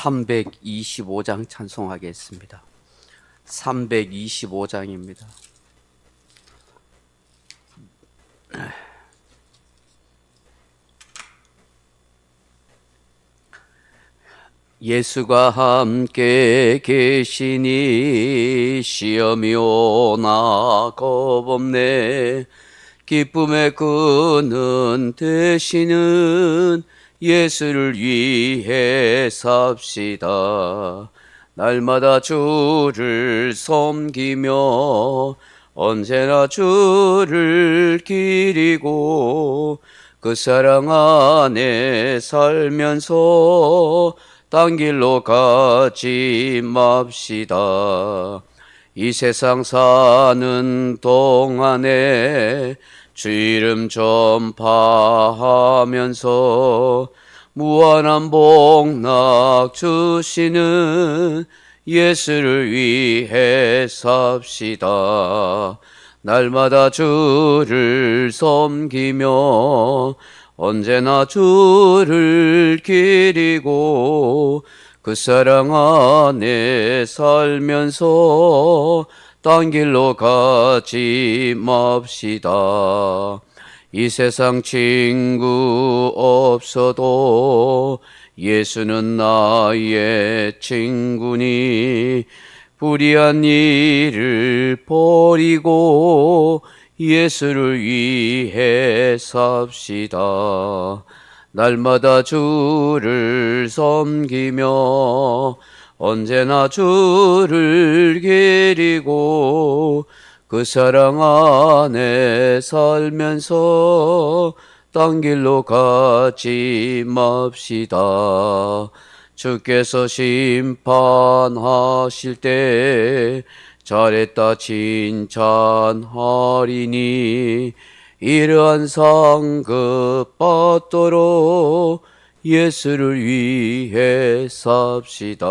325장 찬송하겠습니다. 325장입니다. 예수가 함께 계시니 시험이 오나 겁없네. 기쁨의 끈은 되시는 예수를 위해 삽시다. 날마다 주를 섬기며 언제나 주를 기리고 그 사랑 안에 살면서 딴 길로 가지 맙시다. 이 세상 사는 동안에 주 이름 전파하면서 무한한 복락 주시는 예수를 위해 삽시다. 날마다 주를 섬기며 언제나 주를 기리고 그 사랑 안에 살면서 딴 길로 가지 맙시다. 이 세상 친구 없어도 예수는 나의 친구니 불의한 일을 버리고 예수를 위해 삽시다. 날마다 주를 섬기며 언제나 주를 기리고 그 사랑 안에 살면서 딴 길로 가지 맙시다. 주께서 심판하실 때 잘했다 칭찬하리니 이러한 상급 받도록 예수를 위해 삽시다.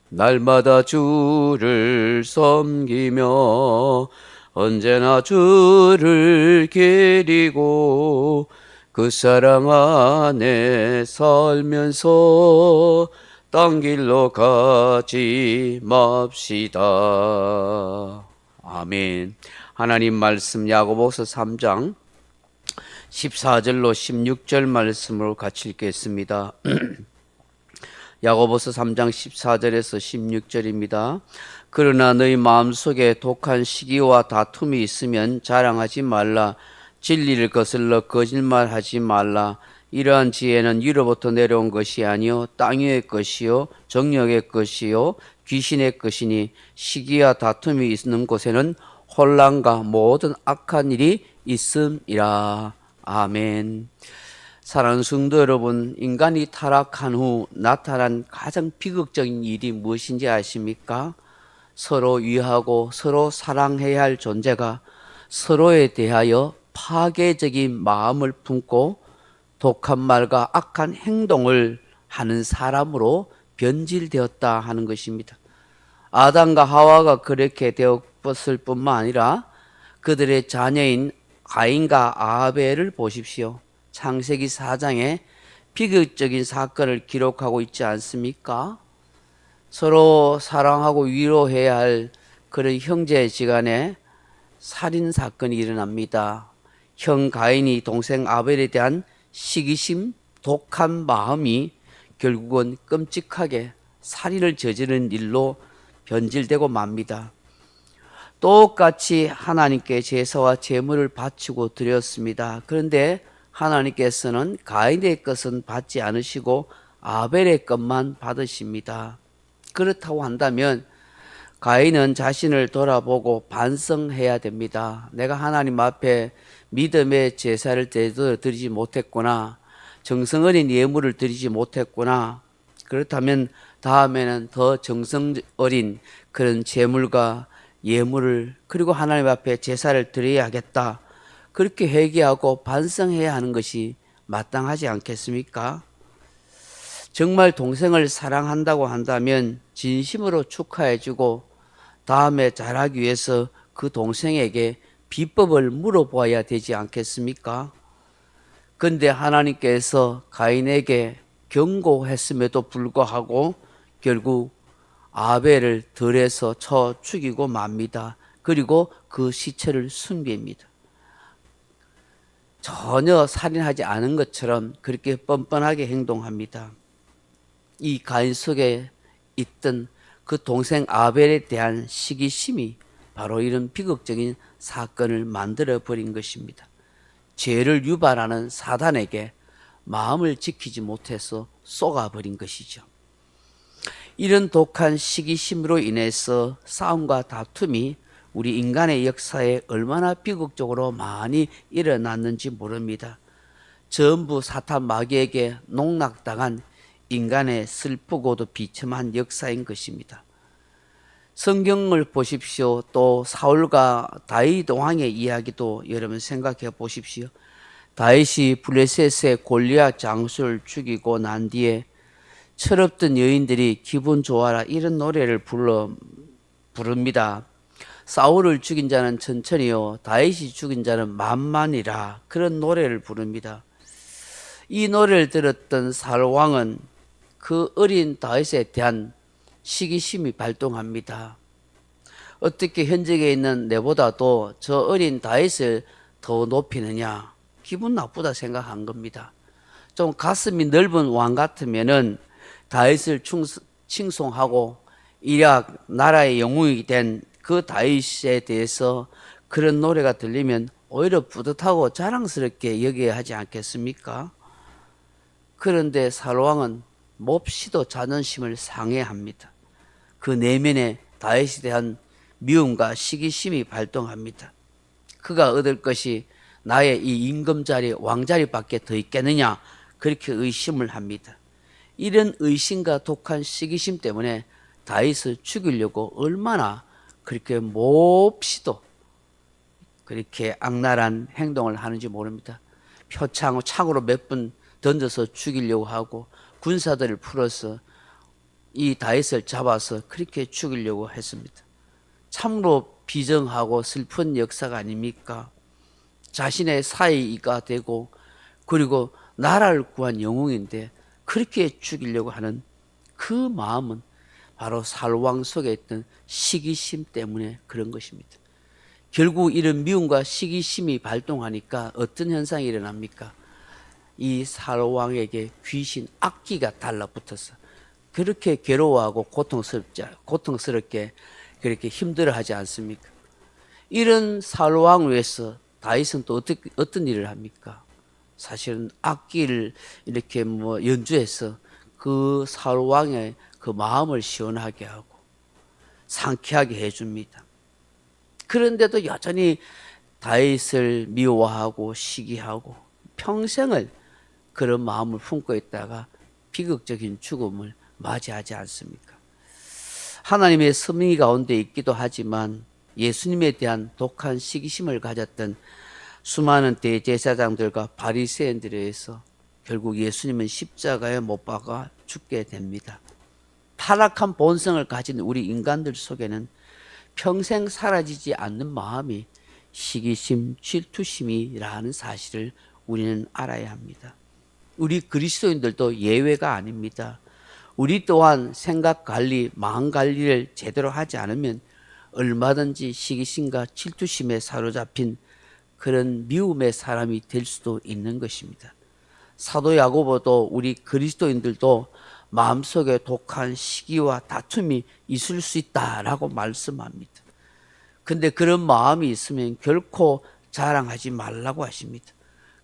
날마다 주를 섬기며 언제나 주를 기리고 그 사랑 안에 살면서 딴 길로 가지 맙시다. 아멘. 하나님 말씀 야고보서 3장 14절로 16절 말씀으로 같이 읽겠습니다. 야고보서 3장 14절에서 16절입니다. 그러나 너희 마음속에 독한 시기와 다툼이 있으면 자랑하지 말라. 진리를 거슬러 거짓말하지 말라. 이러한 지혜는 위로부터 내려온 것이 아니요 땅 위의 것이요 정력의 것이요 귀신의 것이니 시기와 다툼이 있는 곳에는 혼란과 모든 악한 일이 있음이라. 아멘. 사랑하는 성도 여러분, 인간이 타락한 후 나타난 가장 비극적인 일이 무엇인지 아십니까? 서로 위하고 서로 사랑해야 할 존재가 서로에 대하여 파괴적인 마음을 품고 독한 말과 악한 행동을 하는 사람으로 변질되었다 하는 것입니다. 아담과 하와가 그렇게 되었을 뿐만 아니라 그들의 자녀인 가인과 아벨을 보십시오. 창세기 4장에 비극적인 사건을 기록하고 있지 않습니까? 서로 사랑하고 위로해야 할 그런 형제지간에 살인사건이 일어납니다. 형 가인이 동생 아벨에 대한 시기심, 독한 마음이 결국은 끔찍하게 살인을 저지른 일로 변질되고 맙니다. 똑같이 하나님께 제사와 제물을 바치고 드렸습니다. 그런데 하나님께서는 가인의 것은 받지 않으시고 아벨의 것만 받으십니다. 그렇다고 한다면 가인은 자신을 돌아보고 반성해야 됩니다. 내가 하나님 앞에 믿음의 제사를 제대로 드리지 못했구나. 정성 어린 예물을 드리지 못했구나. 그렇다면 다음에는 더 정성 어린 그런 제물과 예물을 그리고 하나님 앞에 제사를 드려야겠다. 그렇게 회개하고 반성해야 하는 것이 마땅하지 않겠습니까? 정말 동생을 사랑한다고 한다면 진심으로 축하해주고 다음에 잘하기 위해서 그 동생에게 비법을 물어보아야 되지 않겠습니까? 그런데 하나님께서 가인에게 경고했음에도 불구하고 결국 아벨을 들에서 쳐 죽이고 맙니다. 그리고 그 시체를 숨깁니다. 전혀 살인하지 않은 것처럼 그렇게 뻔뻔하게 행동합니다. 이 가인 속에 있던 그 동생 아벨에 대한 시기심이 바로 이런 비극적인 사건을 만들어 버린 것입니다. 죄를 유발하는 사단에게 마음을 지키지 못해서 쏘아버린 것이죠. 이런 독한 시기심으로 인해서 싸움과 다툼이 우리 인간의 역사에 얼마나 비극적으로 많이 일어났는지 모릅니다. 전부 사탄 마귀에게 농락당한 인간의 슬프고도 비참한 역사인 것입니다. 성경을 보십시오. 또 사울과 다윗 왕의 이야기도 여러분 생각해 보십시오. 다윗이 블레셋의 골리앗 장수를 죽이고 난 뒤에 철없던 여인들이 기분 좋아라 이런 노래를 부릅니다. 사울을 죽인 자는 천천히요 다윗이 죽인 자는 만만이라 그런 노래를 부릅니다. 이 노래를 들었던 사울 왕은 그 어린 다윗에 대한 시기심이 발동합니다. 어떻게 현직에 있는 내보다도 저 어린 다윗을 더 높이느냐, 기분 나쁘다 생각한 겁니다. 좀 가슴이 넓은 왕 같으면은 다윗을 칭송하고 이략 나라의 영웅이 된 그 다윗에 대해서 그런 노래가 들리면 오히려 뿌듯하고 자랑스럽게 여겨야 하지 않겠습니까? 그런데 사울 왕은 몹시도 자존심을 상해합니다. 그 내면에 다윗에 대한 미움과 시기심이 발동합니다. 그가 얻을 것이 나의 이 임금자리 왕자리밖에 더 있겠느냐 그렇게 의심을 합니다. 이런 의심과 독한 시기심 때문에 다윗을 죽이려고 얼마나 그렇게 몹시도 그렇게 악랄한 행동을 하는지 모릅니다. 창으로 몇 번 던져서 죽이려고 하고 군사들을 풀어서 이 다윗을 잡아서 그렇게 죽이려고 했습니다. 참으로 비정하고 슬픈 역사가 아닙니까? 자신의 사위가 되고 그리고 나라를 구한 영웅인데 그렇게 죽이려고 하는 그 마음은 바로 사울왕 속에 있던 시기심 때문에 그런 것입니다. 결국 이런 미움과 시기심이 발동하니까 어떤 현상이 일어납니까? 이 사울왕에게 귀신 악귀가 달라붙어서 그렇게 괴로워하고 고통스럽게 그렇게 힘들어하지 않습니까? 이런 사울왕을 위해서 다윗은 또 어떤 일을 합니까? 사실은 악기를 이렇게 연주해서 그 사울왕의 그 마음을 시원하게 하고 상쾌하게 해줍니다. 그런데도 여전히 다윗을 미워하고 시기하고 평생을 그런 마음을 품고 있다가 비극적인 죽음을 맞이하지 않습니까? 하나님의 섭리 가운데 있기도 하지만 예수님에 대한 독한 시기심을 가졌던 수많은 대제사장들과 바리새인들에 의해서 결국 예수님은 십자가에 못 박아 죽게 됩니다. 타락한 본성을 가진 우리 인간들 속에는 평생 사라지지 않는 마음이 시기심, 질투심이라는 사실을 우리는 알아야 합니다. 우리 그리스도인들도 예외가 아닙니다. 우리 또한 생각 관리, 마음 관리를 제대로 하지 않으면 얼마든지 시기심과 질투심에 사로잡힌 그런 미움의 사람이 될 수도 있는 것입니다. 사도 야고보도 우리 그리스도인들도 마음속에 독한 시기와 다툼이 있을 수 있다라고 말씀합니다. 근데 그런 마음이 있으면 결코 자랑하지 말라고 하십니다.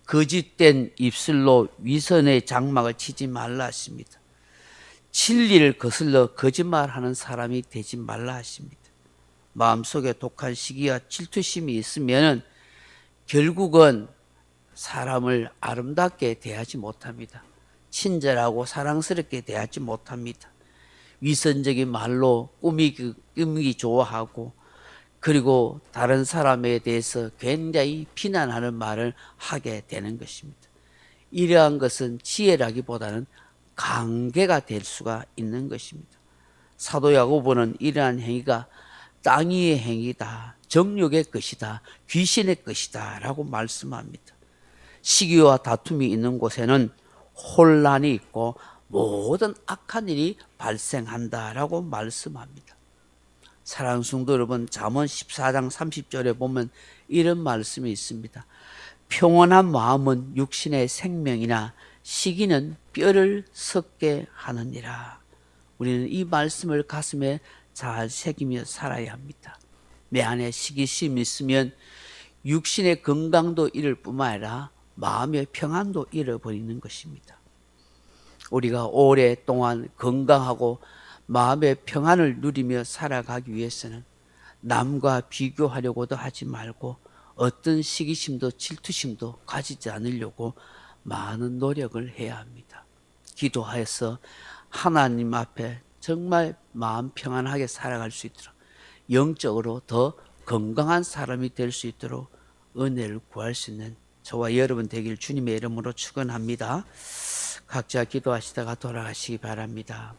거짓된 입술로 위선의 장막을 치지 말라 하십니다. 진리를 거슬러 거짓말하는 사람이 되지 말라 하십니다. 마음속에 독한 시기와 질투심이 있으면 결국은 사람을 아름답게 대하지 못합니다. 친절하고 사랑스럽게 대하지 못합니다. 위선적인 말로 꾸미기 좋아하고 그리고 다른 사람에 대해서 굉장히 비난하는 말을 하게 되는 것입니다. 이러한 것은 지혜라기보다는 관계가 될 수가 있는 것입니다. 사도 야고보는 이러한 행위가 땅 위의 행위다, 정욕의 것이다, 귀신의 것이다 라고 말씀합니다. 시기와 다툼이 있는 곳에는 혼란이 있고 모든 악한 일이 발생한다라고 말씀합니다. 사랑하는 성도 여러분, 잠언 14장 30절에 보면 이런 말씀이 있습니다. 평온한 마음은 육신의 생명이나 시기는 뼈를 썩게 하느니라. 우리는 이 말씀을 가슴에 잘 새기며 살아야 합니다. 내 안에 시기심이 있으면 육신의 건강도 잃을 뿐만 아니라 마음의 평안도 잃어버리는 것입니다. 우리가 오랫동안 건강하고 마음의 평안을 누리며 살아가기 위해서는 남과 비교하려고도 하지 말고 어떤 시기심도 질투심도 가지지 않으려고 많은 노력을 해야 합니다. 기도하여서 하나님 앞에 정말 마음 평안하게 살아갈 수 있도록 영적으로 더 건강한 사람이 될 수 있도록 은혜를 구할 수 있는 저와 여러분 되길 주님의 이름으로 축원합니다. 각자 기도하시다가 돌아가시기 바랍니다.